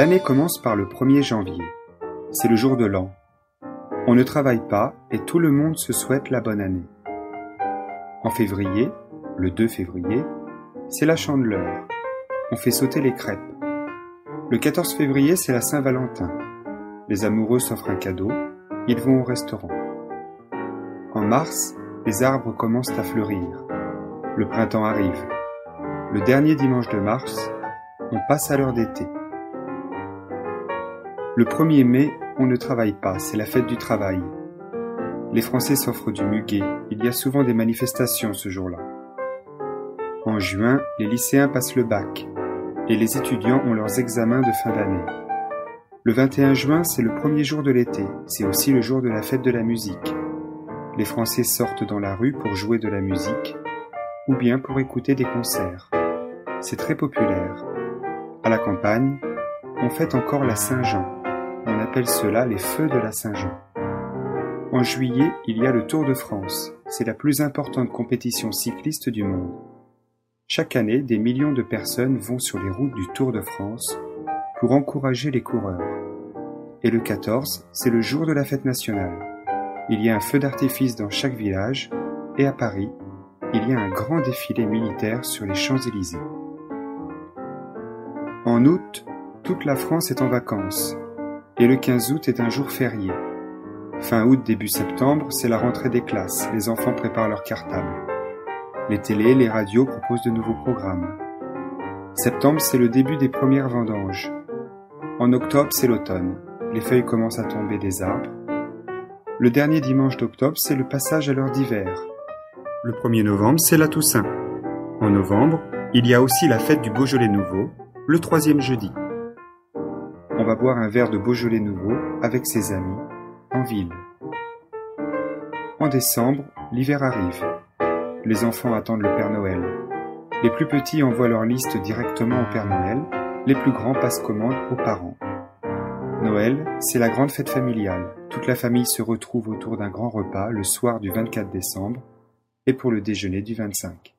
L'année commence par le 1er janvier. C'est le jour de l'an. On ne travaille pas et tout le monde se souhaite la bonne année. En février, le 2 février, c'est la Chandeleur. On fait sauter les crêpes. Le 14 février, c'est la Saint-Valentin. Les amoureux s'offrent un cadeau, ils vont au restaurant. En mars, les arbres commencent à fleurir. Le printemps arrive. Le dernier dimanche de mars, on passe à l'heure d'été. Le 1er mai, on ne travaille pas, c'est la fête du travail. Les Français s'offrent du muguet, il y a souvent des manifestations ce jour-là. En juin, les lycéens passent le bac et les étudiants ont leurs examens de fin d'année. Le 21 juin, c'est le 1er jour de l'été, c'est aussi le jour de la fête de la musique. Les Français sortent dans la rue pour jouer de la musique ou bien pour écouter des concerts. C'est très populaire. À la campagne, on fête encore la Saint-Jean. On appelle cela les feux de la Saint-Jean. En juillet, il y a le Tour de France. C'est la plus importante compétition cycliste du monde. Chaque année, des millions de personnes vont sur les routes du Tour de France pour encourager les coureurs. Et le 14, c'est le jour de la fête nationale. Il y a un feu d'artifice dans chaque village et à Paris, il y a un grand défilé militaire sur les Champs-Élysées. En août, toute la France est en vacances et le 15 août est un jour férié. Fin août, début septembre, c'est la rentrée des classes, les enfants préparent leurs cartables. Les télés, les radios proposent de nouveaux programmes. Septembre, c'est le début des premières vendanges. En octobre, c'est l'automne. Les feuilles commencent à tomber des arbres. Le dernier dimanche d'octobre, c'est le passage à l'heure d'hiver. Le 1er novembre, c'est la Toussaint. En novembre, il y a aussi la fête du Beaujolais nouveau, le 3e jeudi. On va boire un verre de Beaujolais nouveau avec ses amis, en ville. En décembre, l'hiver arrive. Les enfants attendent le Père Noël. Les plus petits envoient leur liste directement au Père Noël, les plus grands passent commande aux parents. Noël, c'est la grande fête familiale. Toute la famille se retrouve autour d'un grand repas le soir du 24 décembre et pour le déjeuner du 25.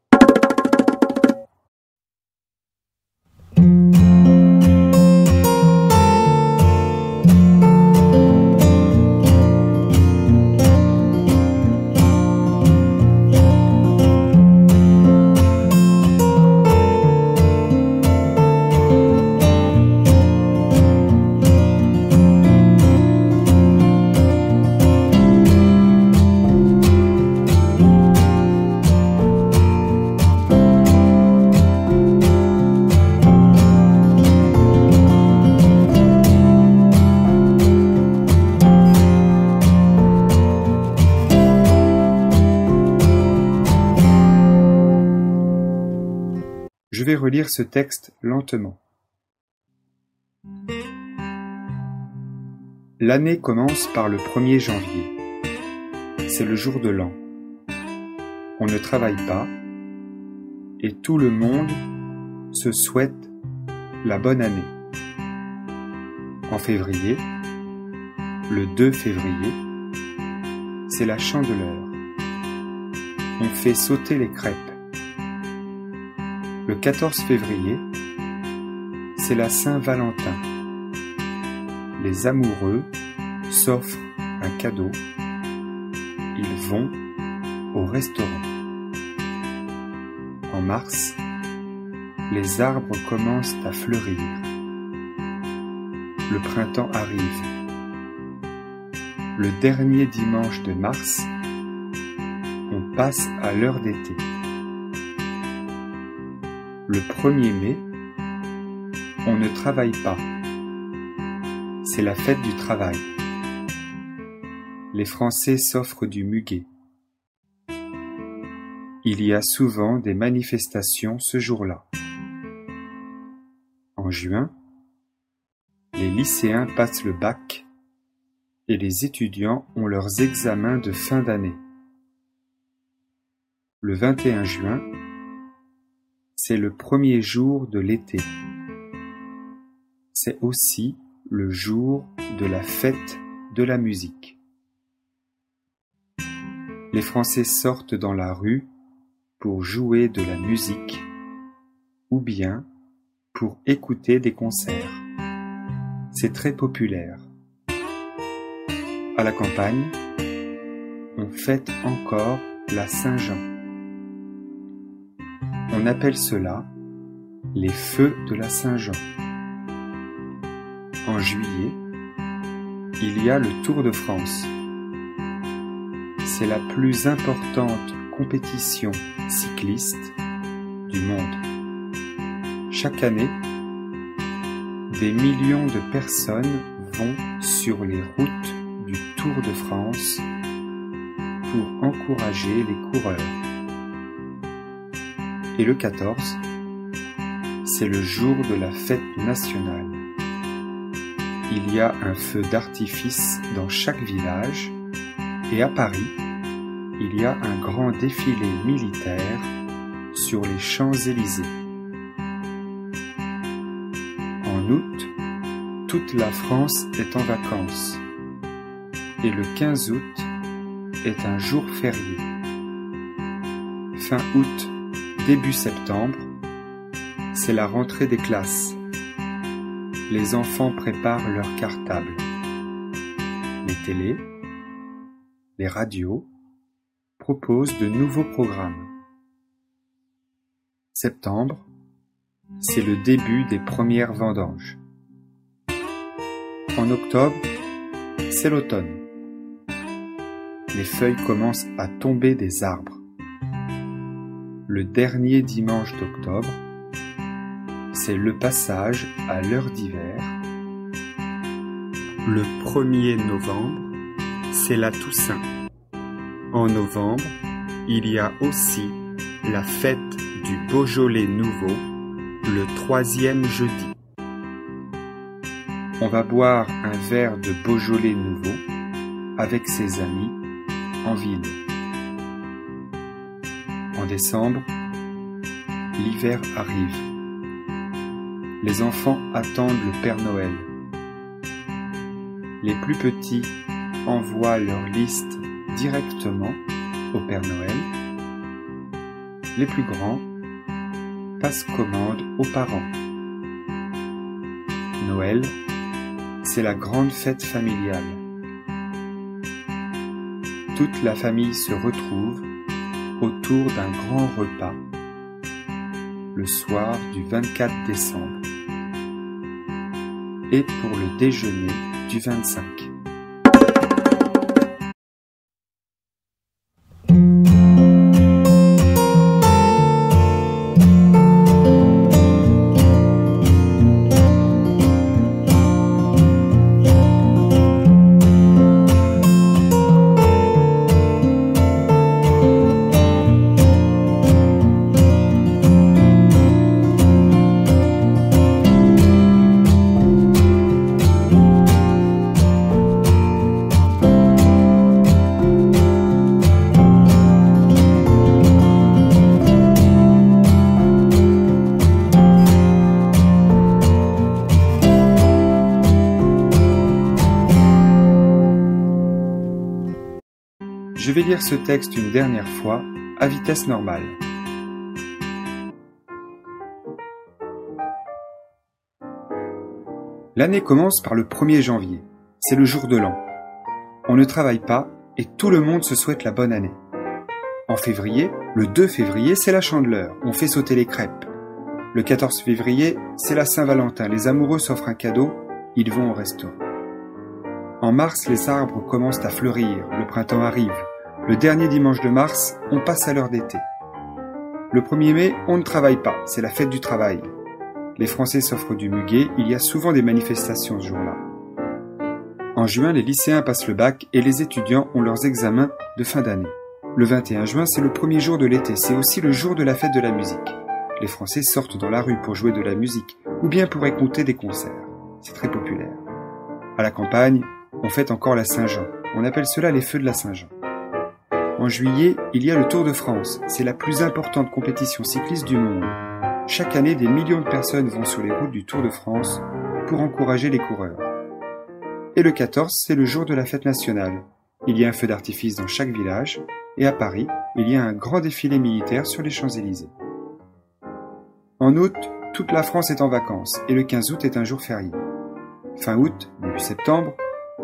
Je vais relire ce texte lentement. L'année commence par le 1er janvier. C'est le jour de l'an. On ne travaille pas et tout le monde se souhaite la bonne année. En février, le 2 février, c'est la Chandeleur. On fait sauter les crêpes. Le 14 février, c'est la Saint-Valentin. Les amoureux s'offrent un cadeau. Ils vont au restaurant. En mars, les arbres commencent à fleurir. Le printemps arrive. Le dernier dimanche de mars, on passe à l'heure d'été. Le 1er mai, on ne travaille pas. C'est la fête du travail. Les Français s'offrent du muguet. Il y a souvent des manifestations ce jour-là. En juin, les lycéens passent le bac et les étudiants ont leurs examens de fin d'année. Le 21 juin, c'est le 1er jour de l'été. C'est aussi le jour de la fête de la musique. Les Français sortent dans la rue pour jouer de la musique ou bien pour écouter des concerts. C'est très populaire. À la campagne, on fête encore la Saint-Jean. On appelle cela les feux de la Saint-Jean. En juillet, il y a le Tour de France. C'est la plus importante compétition cycliste du monde. Chaque année, des millions de personnes vont sur les routes du Tour de France pour encourager les coureurs. Et le 14, c'est le jour de la fête nationale. Il y a un feu d'artifice dans chaque village et à Paris, il y a un grand défilé militaire sur les Champs-Élysées. En août, toute la France est en vacances et le 15 août est un jour férié. Fin août, début septembre, c'est la rentrée des classes. Les enfants préparent leurs cartables. Les télés, les radios proposent de nouveaux programmes. Septembre, c'est le début des premières vendanges. En octobre, c'est l'automne. Les feuilles commencent à tomber des arbres. Le dernier dimanche d'octobre, c'est le passage à l'heure d'hiver. Le 1er novembre, c'est la Toussaint. En novembre, il y a aussi la fête du Beaujolais nouveau, le 3e jeudi. On va boire un verre de Beaujolais nouveau avec ses amis en ville. En décembre, l'hiver arrive. Les enfants attendent le Père Noël. Les plus petits envoient leur liste directement au Père Noël. Les plus grands passent commande aux parents. Noël, c'est la grande fête familiale. Toute la famille se retrouve autour d'un grand repas le soir du 24 décembre et pour le déjeuner du 25. Je vais lire ce texte une dernière fois, à vitesse normale. L'année commence par le 1er janvier. C'est le jour de l'an. On ne travaille pas et tout le monde se souhaite la bonne année. En février, le 2 février, c'est la Chandeleur. On fait sauter les crêpes. Le 14 février, c'est la Saint-Valentin. Les amoureux s'offrent un cadeau, ils vont au resto. En mars, les arbres commencent à fleurir. Le printemps arrive. Le dernier dimanche de mars, on passe à l'heure d'été. Le 1er mai, on ne travaille pas, c'est la fête du travail. Les Français s'offrent du muguet, il y a souvent des manifestations ce jour-là. En juin, les lycéens passent le bac et les étudiants ont leurs examens de fin d'année. Le 21 juin, c'est le premier jour de l'été, c'est aussi le jour de la fête de la musique. Les Français sortent dans la rue pour jouer de la musique ou bien pour écouter des concerts. C'est très populaire. À la campagne, on fête encore la Saint-Jean. On appelle cela les feux de la Saint-Jean. En juillet, il y a le Tour de France. C'est la plus importante compétition cycliste du monde. Chaque année, des millions de personnes vont sur les routes du Tour de France pour encourager les coureurs. Et le 14, c'est le jour de la fête nationale. Il y a un feu d'artifice dans chaque village. Et à Paris, il y a un grand défilé militaire sur les Champs-Élysées. En août, toute la France est en vacances et le 15 août est un jour férié. Fin août, début septembre,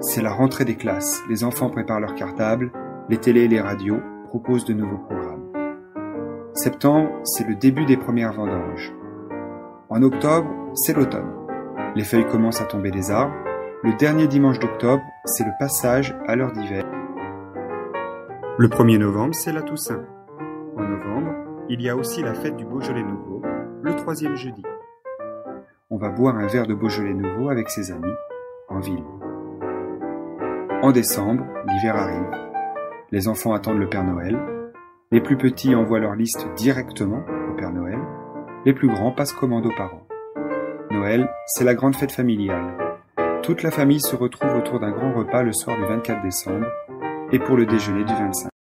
c'est la rentrée des classes. Les enfants préparent leurs cartables, les télés et les radios proposent de nouveaux programmes. Septembre, c'est le début des premières vendanges. En octobre, c'est l'automne. Les feuilles commencent à tomber des arbres. Le dernier dimanche d'octobre, c'est le passage à l'heure d'hiver. Le 1er novembre, c'est la Toussaint. En novembre, il y a aussi la fête du Beaujolais nouveau, le 3e jeudi. On va boire un verre de Beaujolais nouveau avec ses amis, en ville. En décembre, l'hiver arrive. Les enfants attendent le Père Noël. Les plus petits envoient leur liste directement au Père Noël. Les plus grands passent commande aux parents. Noël, c'est la grande fête familiale. Toute la famille se retrouve autour d'un grand repas le soir du 24 décembre et pour le déjeuner du 25.